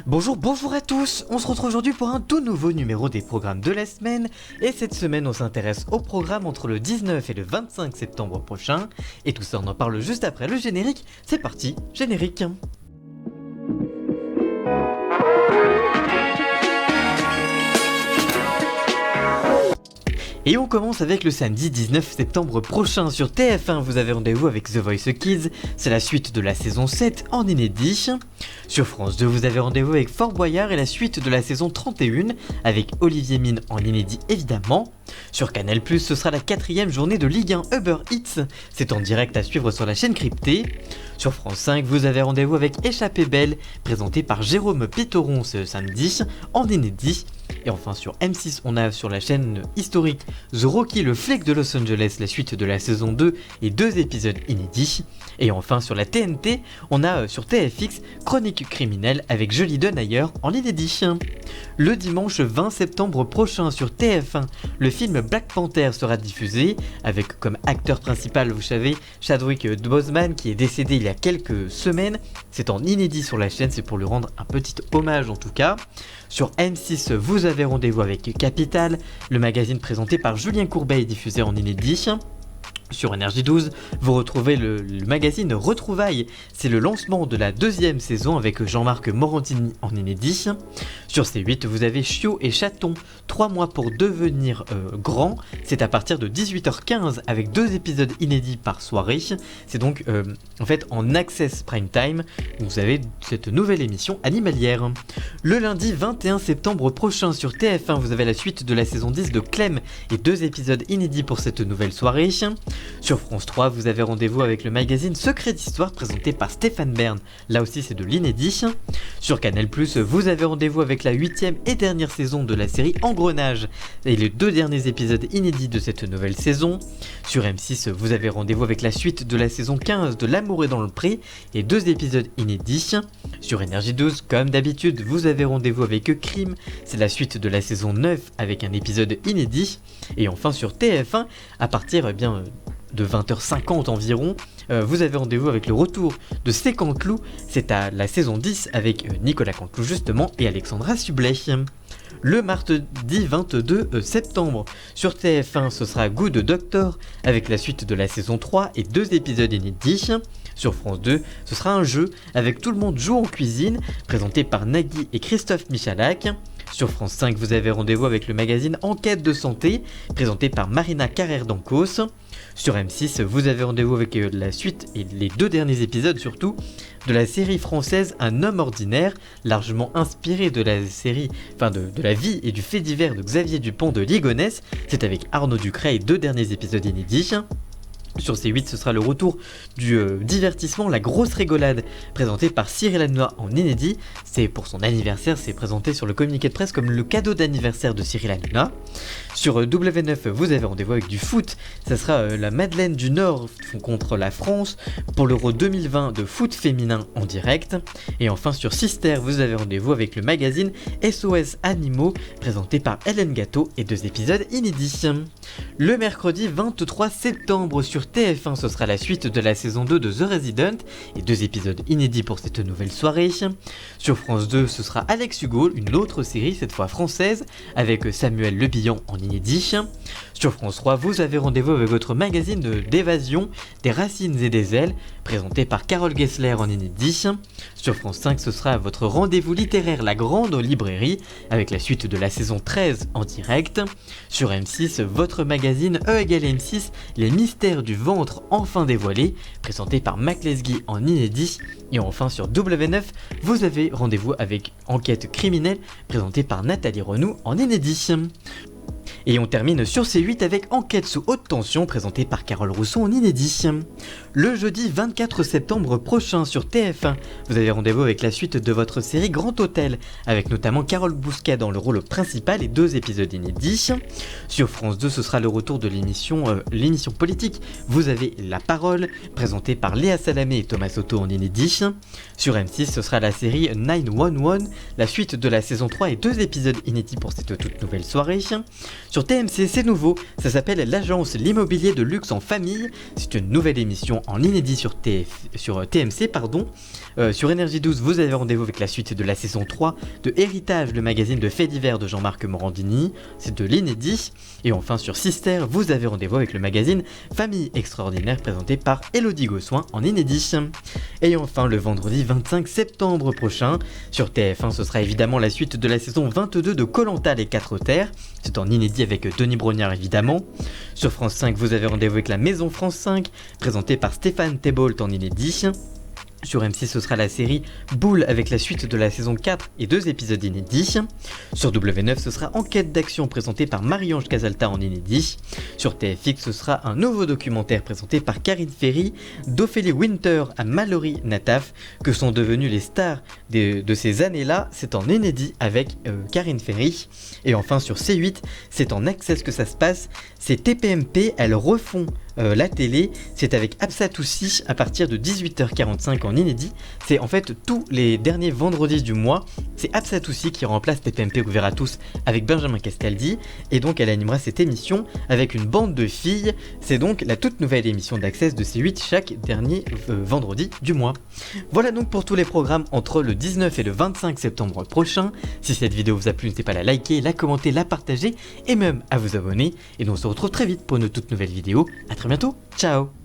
Bonjour à tous. On se retrouve aujourd'hui pour un tout nouveau numéro des programmes de la semaine. Et cette semaine, on s'intéresse au programme entre le 19 et le 25 septembre prochain. Et tout ça, on en parle juste après le générique. C'est parti, générique. Et on commence avec le samedi 19 septembre prochain sur TF1, vous avez rendez-vous avec The Voice Kids, c'est la suite de la saison 7 en inédit. Sur France 2, vous avez rendez-vous avec Fort Boyard et la suite de la saison 31 avec Olivier Mine en inédit évidemment. Sur Canal+, ce sera la 4ème journée de Ligue 1 Uber Eats, c'est en direct à suivre sur la chaîne cryptée. Sur France 5, vous avez rendez-vous avec Échappée Belle, présenté par Jérôme Pitoron ce samedi en inédit. Et enfin sur M6, on a sur la chaîne historique The Rocky, le flic de Los Angeles, la suite de la saison 2 et 2 épisodes inédits. Et enfin sur la TNT, on a sur TFX Chronique criminelle avec Julie Denayer en inédit. Le dimanche 20 septembre prochain sur TF1, le film Black Panther sera diffusé avec comme acteur principal, vous savez, Chadwick Boseman qui est décédé il y a quelques semaines. C'est en inédit sur la chaîne, c'est pour lui rendre un petit hommage en tout cas. Sur M6, vous avez rendez-vous avec Capital, le magazine présenté par Julien Courbet et diffusé en inédit. Sur Énergie 12, vous retrouvez le magazine Retrouvailles, c'est le lancement de la 2e saison avec Jean-Marc Morandini en inédit. Sur C8, vous avez Chiot et Chaton, 3 mois pour devenir grand, c'est à partir de 18h15 avec 2 épisodes inédits par soirée. C'est donc en fait en Access Prime Time, vous avez cette nouvelle émission animalière. Le lundi 21 septembre prochain sur TF1, vous avez la suite de la saison 10 de Clem et 2 épisodes inédits pour cette nouvelle soirée. Sur France 3, vous avez rendez-vous avec le magazine Secret d'Histoire présenté par Stéphane Bern, là aussi c'est de l'inédit. Sur Canal+, vous avez rendez-vous avec la 8e et dernière saison de la série Engrenage et les 2 derniers épisodes inédits de cette nouvelle saison. Sur M6, vous avez rendez-vous avec la suite de la saison 15 de L'amour est dans le pré et 2 épisodes inédits. Sur Énergie 12, comme d'habitude, vous avez rendez-vous avec Crime, c'est la suite de la saison 9 avec un épisode inédit. Et enfin sur TF1, à partir de 20h50 environ, vous avez rendez-vous avec le retour de C'est Canteloup, c'est à la saison 10 avec Nicolas Canteloup justement et Alexandra Sublet. Le mardi 22 septembre sur TF1, ce sera Good Doctor avec la suite de la saison 3 et 2 épisodes inédits. Sur France 2, ce sera un jeu avec Tout le monde joue en cuisine, présenté par Nagui et Christophe Michalak. Sur France 5, vous avez rendez-vous avec le magazine Enquête de santé, présenté par Marina Carrère-Dancos. Sur M6, vous avez rendez-vous avec la suite et les 2 derniers épisodes surtout de la série française Un homme ordinaire, largement inspiré de la série, de la vie et du fait divers de Xavier Dupont de Ligonnès. C'est avec Arnaud Ducret et 2 derniers épisodes inédits. Sur C8, ce sera le retour du divertissement La Grosse Rigolade, présenté par Cyril Hanouna en inédit. C'est pour son anniversaire, c'est présenté sur le communiqué de presse comme le cadeau d'anniversaire de Cyril Hanouna. Sur W9, vous avez rendez-vous avec du foot, ça sera la Madeleine du Nord contre la France pour l'Euro 2020 de foot féminin en direct. Et enfin sur Sister, vous avez rendez-vous avec le magazine SOS Animaux, présenté par Hélène Gâteau et 2 épisodes inédits. Le mercredi 23 septembre sur TF1, ce sera la suite de la saison 2 de The Resident et 2 épisodes inédits pour cette nouvelle soirée. Sur France 2, ce sera Alex Hugo, une autre série, cette fois française, avec Samuel Le Bihan en inédit. Sur France 3, vous avez rendez-vous avec votre magazine d'évasion, des racines et des ailes, présenté par Carole Gessler en inédit. Sur France 5, ce sera votre rendez-vous littéraire La Grande Librairie, avec la suite de la saison 13 en direct. Sur M6, votre magazine E = M6, les mystères du ventre enfin dévoilés, présenté par Mac Lesguy en inédit. Et enfin sur W9, vous avez rendez-vous avec Enquête criminelle, présenté par Nathalie Renou en inédit. Et on termine sur C8 avec Enquête sous haute tension, présentée par Carole Rousseau en inédit. Le jeudi 24 septembre prochain sur TF1, vous avez rendez-vous avec la suite de votre série Grand Hôtel, avec notamment Carole Bousquet dans le rôle principal et 2 épisodes inédits. Sur France 2, ce sera le retour de l'émission politique. Vous avez La Parole, présentée par Léa Salamé et Thomas Soto en inédit. Sur M6, ce sera la série 911, la suite de la saison 3 et 2 épisodes inédits pour cette toute nouvelle soirée. Sur TMC, c'est nouveau, ça s'appelle l'agence l'immobilier de luxe en famille. C'est une nouvelle émission en inédit sur TMC. Sur Énergie 12, vous avez rendez-vous avec la suite de la saison 3 de Héritage, le magazine de faits divers de Jean-Marc Morandini. C'est de l'inédit. Et enfin sur Sister, vous avez rendez-vous avec le magazine Famille Extraordinaire présenté par Elodie Gossuin en inédit. Et enfin le vendredi 25 septembre prochain, sur TF1, ce sera évidemment la suite de la saison 22 de Koh-Lanta les 4 terres. C'est en inédit avec Denis Brognard évidemment. Sur France 5, vous avez rendez-vous avec la Maison France 5, présentée par Stéphane Thébault en inédit. Sur M6, ce sera la série Boule avec la suite de la saison 4 et 2 épisodes inédits. Sur W9, ce sera Enquête d'action présentée par Marie-Ange Casalta en inédit. Sur TFX, ce sera un nouveau documentaire présenté par Karine Ferry, d'Ophélie Winter à Mallory Nataf, que sont devenues les stars de ces années-là. C'est en inédit avec Karine Ferry. Et enfin sur C8, c'est en access que ça se passe. C'est TPMP, elles refont la télé, c'est avec Absatoussi à partir de 18h45 en inédit. C'est en fait tous les derniers vendredis du mois. C'est Absatoussi qui remplace TPMP, vous verrez tous, avec Benjamin Castaldi. Et donc elle animera cette émission avec une bande de filles. C'est donc la toute nouvelle émission d'Access de C8 chaque dernier vendredi du mois. Voilà donc pour tous les programmes entre le 19 et le 25 septembre prochain. Si cette vidéo vous a plu, n'hésitez pas à la liker, la commenter, la partager et même à vous abonner. Et nous on se retrouve très vite pour une toute nouvelle vidéo. À très bientôt, ciao!